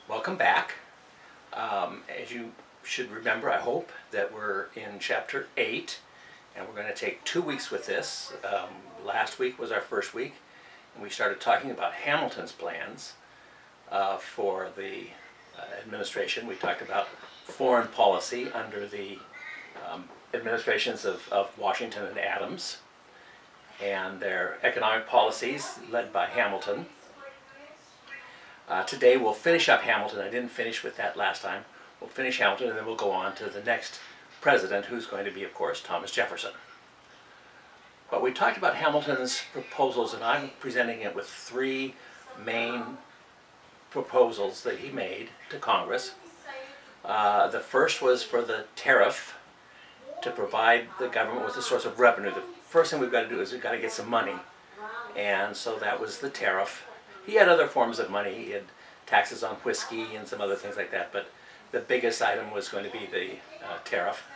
Welcome back. As you should remember, I hope, that we're in Chapter 8, and we're going to take 2 weeks with this. Last week was our first week, and we started talking about Hamilton's plans for the administration. We talked about foreign policy under the administrations of Washington and Adams, and their economic policies led by Hamilton. Today we'll finish up Hamilton. I didn't finish with that last time. We'll finish Hamilton and then we'll go on to the next president, who's going to be, of course, Thomas Jefferson. But we talked about Hamilton's proposals, and I'm presenting it with 3 main proposals that he made to Congress. The first was for the tariff, to provide the government with a source of revenue. The first thing we've got to do is we've got to get some money, and so that was the tariff. He had other forms of money. He had taxes on whiskey and some other things like that, but the biggest item was going to be the tariff.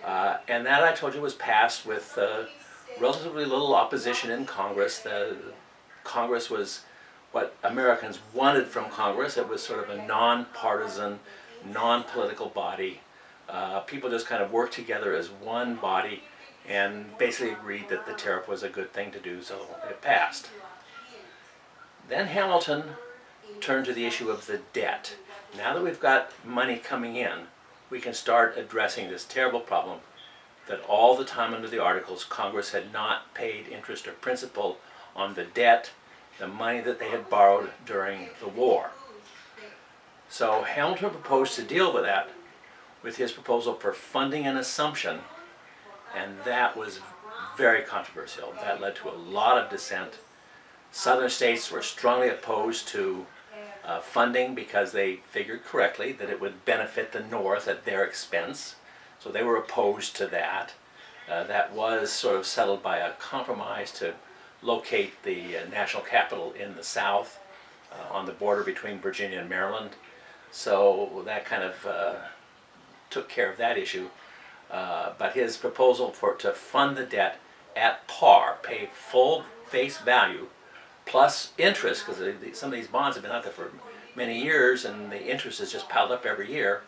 And that, I told you, was passed with relatively little opposition in Congress. The Congress was what Americans wanted from Congress. It was sort of a non-partisan, non-political body. People just kind of worked together as one body and basically agreed that the tariff was a good thing to do, so it passed. Then Hamilton turned to the issue of the debt. Now that we've got money coming in, we can start addressing this terrible problem that all the time under the Articles, Congress had not paid interest or principal on the debt, the money that they had borrowed during the war. So Hamilton proposed to deal with that with his proposal for funding an assumption, and that was very controversial. That led to a lot of dissent. Southern states were strongly opposed to funding because they figured correctly that it would benefit the North at their expense. So they were opposed to that. That was sort of settled by a compromise to locate the national capital in the South, on the border between Virginia and Maryland. So that kind of took care of that issue. But his proposal to fund the debt at par, pay full face value, plus interest, because some of these bonds have been out there for many years and the interest has just piled up every year.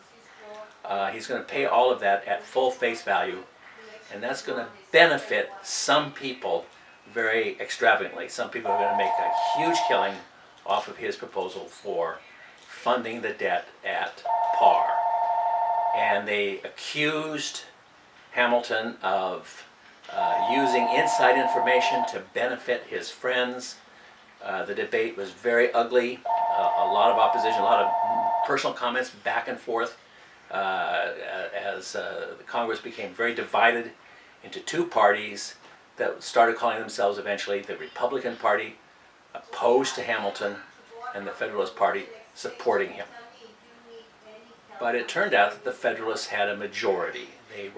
He's going to pay all of that at full face value, and that's going to benefit some people very extravagantly. Some people are going to make a huge killing off of his proposal for funding the debt at par. And they accused Hamilton of using inside information to benefit his friends. The debate was very ugly, a lot of opposition, a lot of personal comments back and forth as the Congress became very divided into 2 parties that started calling themselves eventually the Republican Party, opposed to Hamilton, and the Federalist Party supporting him. But it turned out that the Federalists had a majority.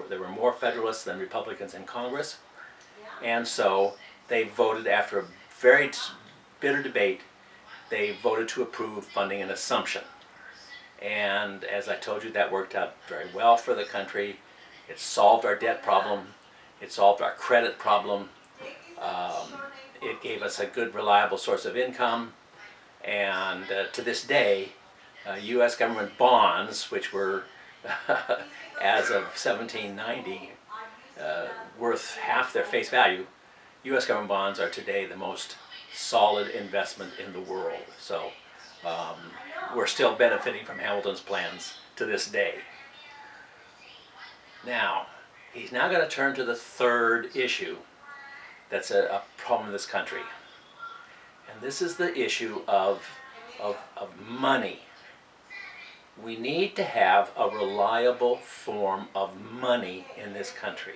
There were more Federalists than Republicans in Congress, and so they voted, after a very bitter debate, they voted to approve funding an assumption. And as I told you, that worked out very well for the country. It solved our debt problem. It solved our credit problem. It gave us a good, reliable source of income. And to this day, U.S. government bonds, which were, as of 1790, worth half their face value, U.S. government bonds are today the most solid investment in the world. So we're still benefiting from Hamilton's plans to this day. Now, he's now going to turn to the third issue that's a problem in this country. And this is the issue of money. We need to have a reliable form of money in this country.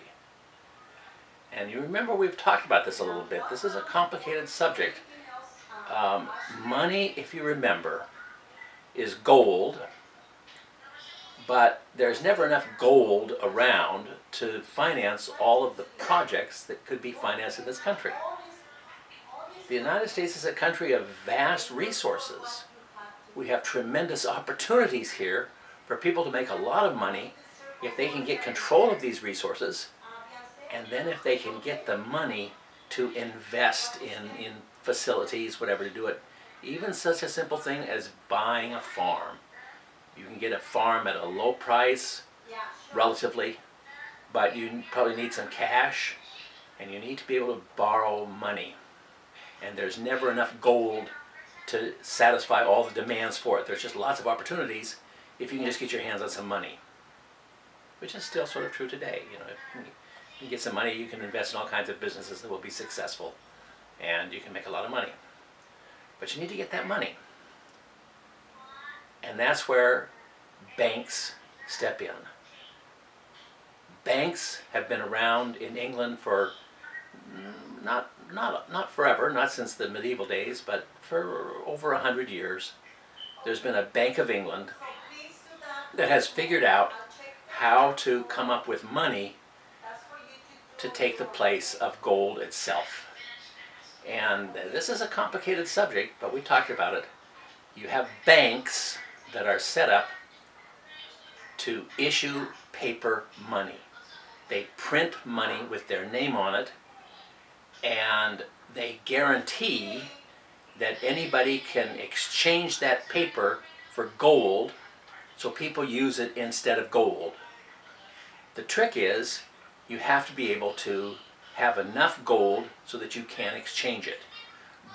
And you remember we've talked about this a little bit. This is a complicated subject. Money, if you remember, is gold, but there's never enough gold around to finance all of the projects that could be financed in this country. The United States is a country of vast resources. We have tremendous opportunities here for people to make a lot of money if they can get control of these resources, and then if they can get the money to invest in facilities, whatever, to do it Even such a simple thing as buying a farm. You can get a farm at a low price, relatively, but you probably need some cash, and you need to be able to borrow money. And there's never enough gold to satisfy all the demands for it. There's just lots of opportunities if you can just get your hands on some money, which is still sort of true today. You know, if you get some money, you can invest in all kinds of businesses that will be successful, and you can make a lot of money. But you need to get that money. And that's where banks step in. Banks have been around in England for not forever, not since the medieval days, but for over 100 years. There's been a Bank of England that has figured out how to come up with money to take the place of gold itself. And this is a complicated subject, but we talked about it. You have banks that are set up to issue paper money. They print money with their name on it, and they guarantee that anybody can exchange that paper for gold, so people use it instead of gold. The trick is you have to be able to have enough gold so that you can exchange it.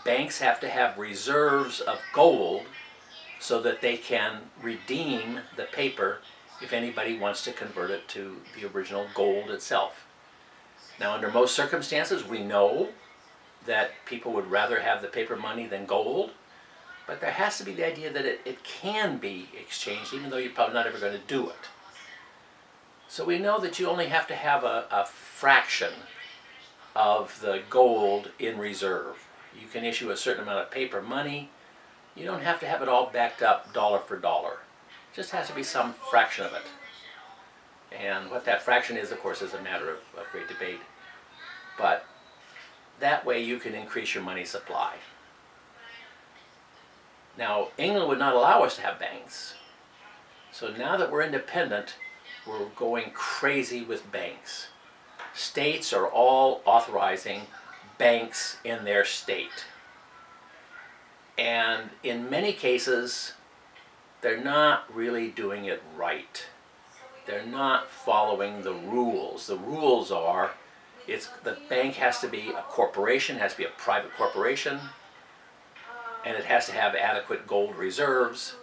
Banks have to have reserves of gold so that they can redeem the paper if anybody wants to convert it to the original gold itself. Now, under most circumstances, we know that people would rather have the paper money than gold, but there has to be the idea that it can be exchanged, even though you're probably not ever going to do it. So we know that you only have to have a fraction of the gold in reserve. You can issue a certain amount of paper money. You don't have to have it all backed up dollar for dollar. It just has to be some fraction of it. And what that fraction is, of course, is a matter of great debate. But that way you can increase your money supply. Now, England would not allow us to have banks. So now that we're independent, we're going crazy with banks. States are all authorizing banks in their state. And in many cases, they're not really doing it right. They're not following the rules. The rules are, the bank has to be a corporation, has to be a private corporation, and it has to have adequate gold reserves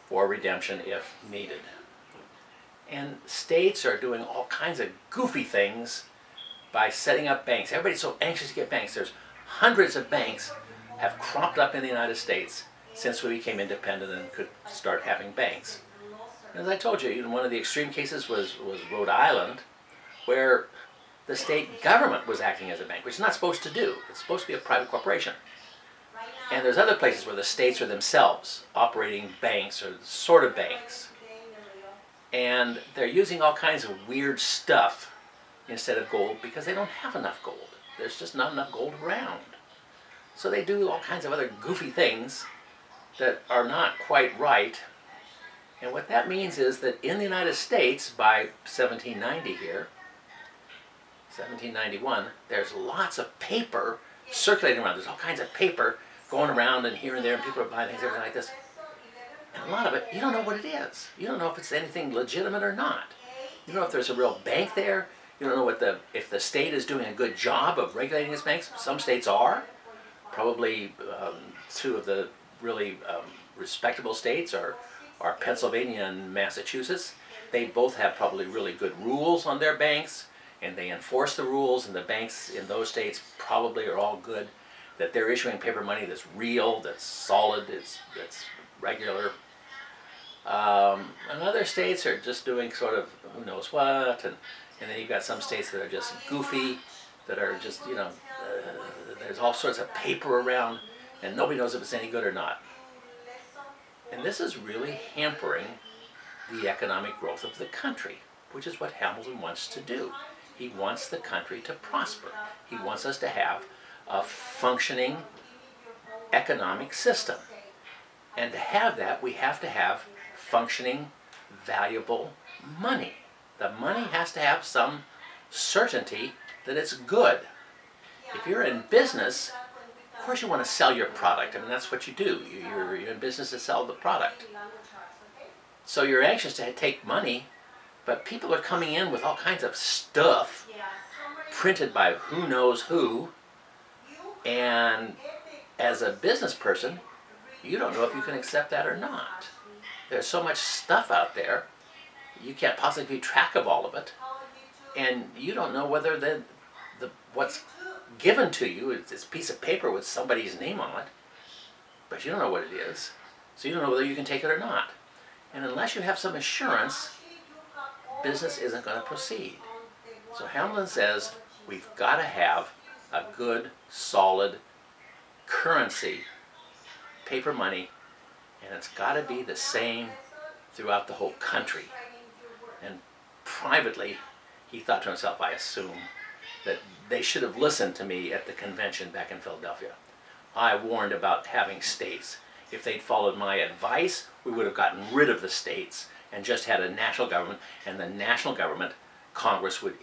for redemption if needed. And states are doing all kinds of goofy things by setting up banks. Everybody's so anxious to get banks. There's hundreds of banks have cropped up in the United States since we became independent and could start having banks. As I told you, one of the extreme cases was Rhode Island, where the state government was acting as a bank, which it's not supposed to do. It's supposed to be a private corporation. And there's other places where the states are themselves operating banks or sort of banks. And they're using all kinds of weird stuff instead of gold because they don't have enough gold. There's just not enough gold around. So they do all kinds of other goofy things that are not quite right. And what that means is that in the United States, by 1790 here, 1791, there's lots of paper circulating around. There's all kinds of paper going around and here and there, and people are buying things, everything like this. And a lot of it, you don't know what it is. You don't know if it's anything legitimate or not. You don't know if there's a real bank there. You don't know if the state is doing a good job of regulating its banks. Some states are. Probably two of the really respectable states are Pennsylvania and Massachusetts. They both have probably really good rules on their banks, and they enforce the rules, and the banks in those states probably are all good, that they're issuing paper money that's real, that's solid, that's regular. And other states are just doing sort of who knows what, and then you've got some states that are just goofy, that are just, there's all sorts of paper around, and nobody knows if it's any good or not. And this is really hampering the economic growth of the country, which is what Hamilton wants to do. He wants the country to prosper. He wants us to have a functioning economic system. And to have that, we have to have functioning, valuable money. The money has to have some certainty that it's good. If you're in business, course you want to sell your product. I mean, that's what you do. You're in business to sell the product. So you're anxious to take money, but people are coming in with all kinds of stuff printed by who knows who, and as a business person, you don't know if you can accept that or not. There's so much stuff out there, you can't possibly keep track of all of it, and you don't know whether what's given to you is this piece of paper with somebody's name on it, but you don't know what it is, so you don't know whether you can take it or not. And unless you have some assurance, business isn't going to proceed. So Hamilton says we've got to have a good, solid currency, paper money, and it's got to be the same throughout the whole country. And privately, he thought to himself, I assume, that they should have listened to me at the convention back in Philadelphia. I warned about having states. If they'd followed my advice, we would have gotten rid of the states and just had a national government, and the national government, Congress would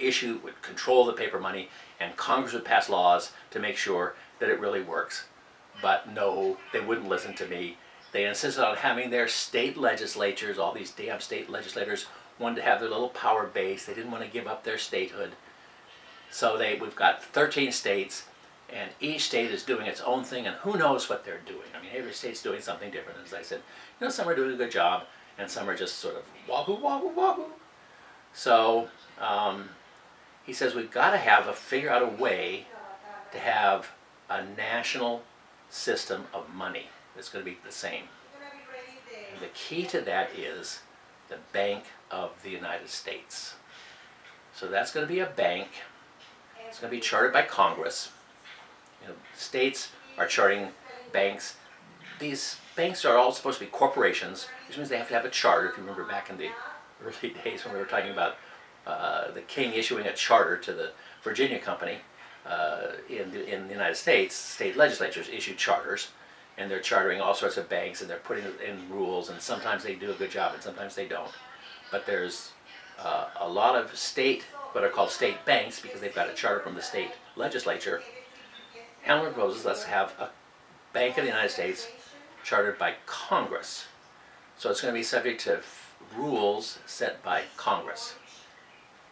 control the paper money, and Congress would pass laws to make sure that it really works. But no, they wouldn't listen to me. They insisted on having their state legislatures. All these damn state legislators wanted to have their little power base. They didn't want to give up their statehood. So we've got 13 states, and each state is doing its own thing, and who knows what they're doing. I mean, every state's doing something different. As I said, some are doing a good job, and some are just sort of wahoo, wahoo, wahoo. So he says we've got to figure out a way to have a national system of money that's going to be the same. And the key to that is the Bank of the United States. So that's going to be a bank. It's going to be chartered by Congress. States are charting banks. These banks are all supposed to be corporations, which means they have to have a charter. If you remember back in the early days when we were talking about the king issuing a charter to the Virginia Company in the United States, state legislatures issue charters, and they're chartering all sorts of banks, and they're putting in rules, and sometimes they do a good job and sometimes they don't. But there's a lot of what are called state banks, because they've got a charter from the state legislature. Hamilton proposes let's have a Bank of the United States chartered by Congress. So it's going to be subject to rules set by Congress.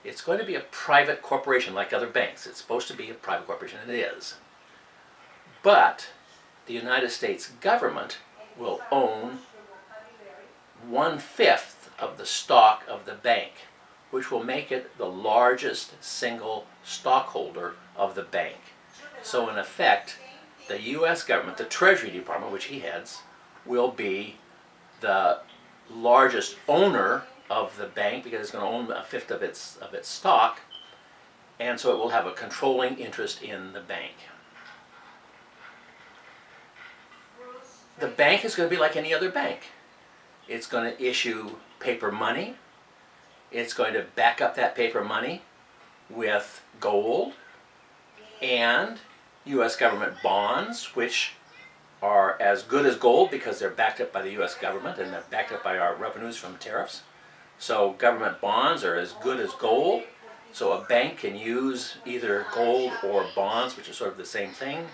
It's going to be a private corporation like other banks. It's supposed to be a private corporation, and it is. But the United States government will own 1/5 of the stock of the bank, which will make it the largest single stockholder of the bank. So in effect, the U.S. government, the Treasury Department, which he heads, will be the largest owner of the bank, because it's going to own 1/5 of its stock, and so it will have a controlling interest in the bank. The bank is going to be like any other bank. It's going to issue paper money. It's going to back up that paper money with gold and U.S. government bonds, which are as good as gold because they're backed up by the U.S. government and they're backed up by our revenues from tariffs. So government bonds are as good as gold. So a bank can use either gold or bonds, which are sort of the same thing,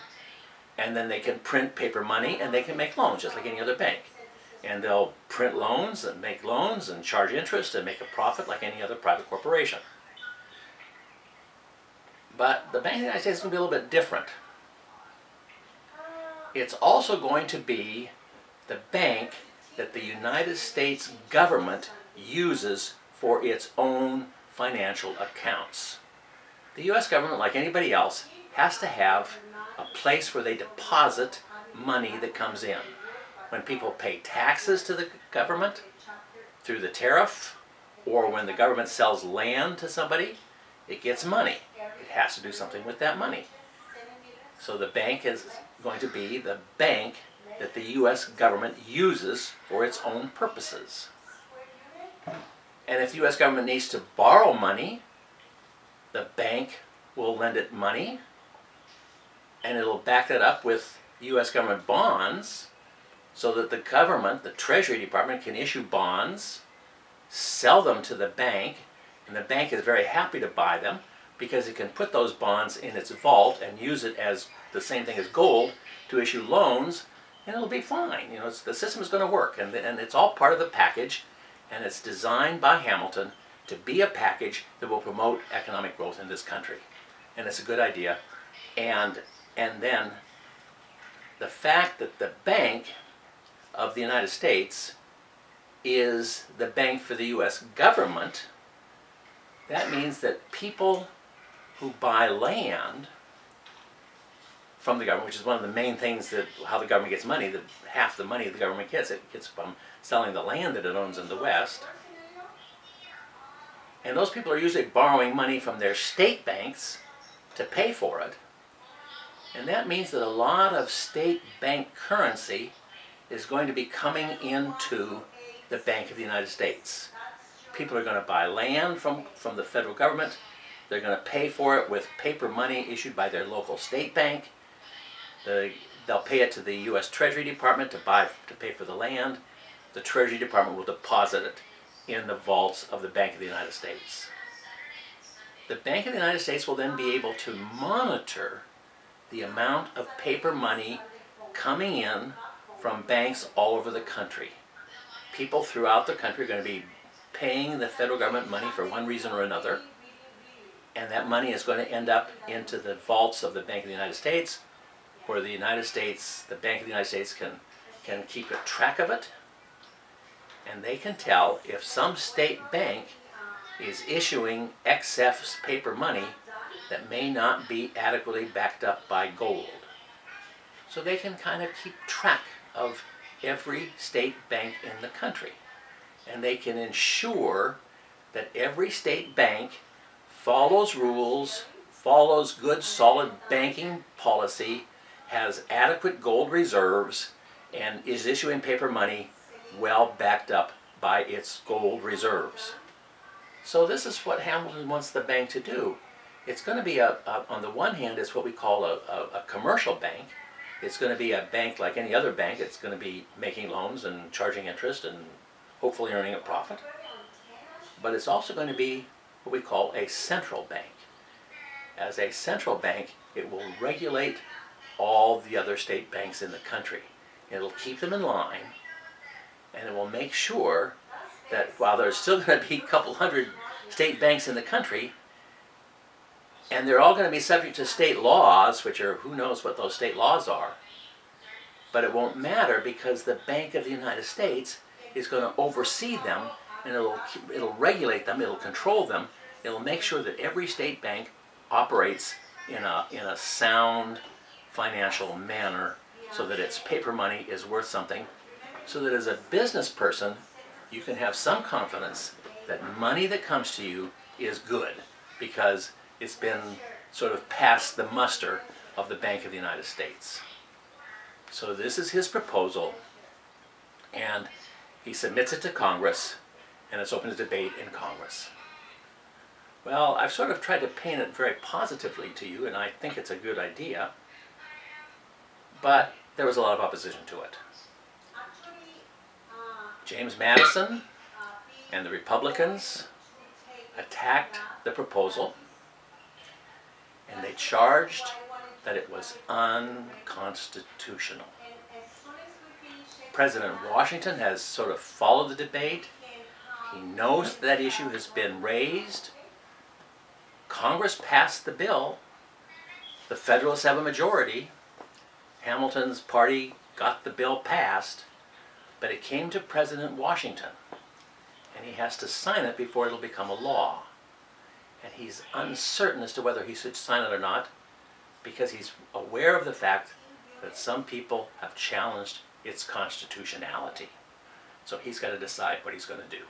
and then they can print paper money and they can make loans just like any other bank. And they'll print loans and make loans and charge interest and make a profit like any other private corporation. But the Bank of the United States is going to be a little bit different. It's also going to be the bank that the United States government uses for its own financial accounts. The U.S. government, like anybody else, has to have a place where they deposit money that comes in. When people pay taxes to the government through the tariff, or when the government sells land to somebody, it gets money. It has to do something with that money. So the bank is going to be the bank that the U.S. government uses for its own purposes. And if the U.S. government needs to borrow money, the bank will lend it money, and it'll back that up with U.S. government bonds, so that the government, the Treasury Department, can issue bonds, sell them to the bank, and the bank is very happy to buy them because it can put those bonds in its vault and use it as the same thing as gold to issue loans, and it'll be fine. You know, the system is going to work, and it's all part of the package, and it's designed by Hamilton to be a package that will promote economic growth in this country. And it's a good idea. And then the fact that the Bank of the United States is the bank for the U.S. government, that means that people who buy land from the government, which is one of the main things that how the government gets money, half the money the government gets, it gets from selling the land that it owns in the West. And those people are usually borrowing money from their state banks to pay for it. And that means that a lot of state bank currency is going to be coming into the Bank of the United States. People are going to buy land from the federal government. They're going to pay for it with paper money issued by their local state bank. They'll pay it to the U.S. Treasury Department to pay for the land. The Treasury Department will deposit it in the vaults of the Bank of the United States. The Bank of the United States will then be able to monitor the amount of paper money coming in from banks all over the country. People throughout the country are going to be paying the federal government money for one reason or another, and that money is going to end up into the vaults of the Bank of the United States, where the Bank of the United States can keep a track of it, and they can tell if some state bank is issuing excess paper money that may not be adequately backed up by gold. So they can kind of keep track of every state bank in the country. And they can ensure that every state bank follows rules, follows good solid banking policy, has adequate gold reserves, and is issuing paper money well backed up by its gold reserves. So this is what Hamilton wants the bank to do. It's going to be, on the one hand, it's what we call a commercial bank. It's going to be a bank like any other bank. It's going to be making loans and charging interest and hopefully earning a profit. But it's also going to be what we call a central bank. As a central bank, it will regulate all the other state banks in the country. It'll keep them in line, and it will make sure that while there's still going to be a couple hundred state banks in the country, and they're all going to be subject to state laws, which are, who knows what those state laws are, but it won't matter because the Bank of the United States is going to oversee them, and it'll regulate them, it'll control them, it'll make sure that every state bank operates in a sound financial manner so that its paper money is worth something, so that as a business person you can have some confidence that money that comes to you is good because it's been sort of past the muster of the Bank of the United States. So this is his proposal, and he submits it to Congress, and it's open to debate in Congress. Well, I've sort of tried to paint it very positively to you, and I think it's a good idea, but there was a lot of opposition to it. James Madison and the Republicans attacked the proposal, and they charged that it was unconstitutional. President Washington has sort of followed the debate. He knows that issue has been raised. Congress passed the bill. The Federalists have a majority. Hamilton's party got the bill passed, but it came to President Washington, and he has to sign it before it'll become a law. And he's uncertain as to whether he should sign it or not, because he's aware of the fact that some people have challenged its constitutionality. So he's got to decide what he's going to do.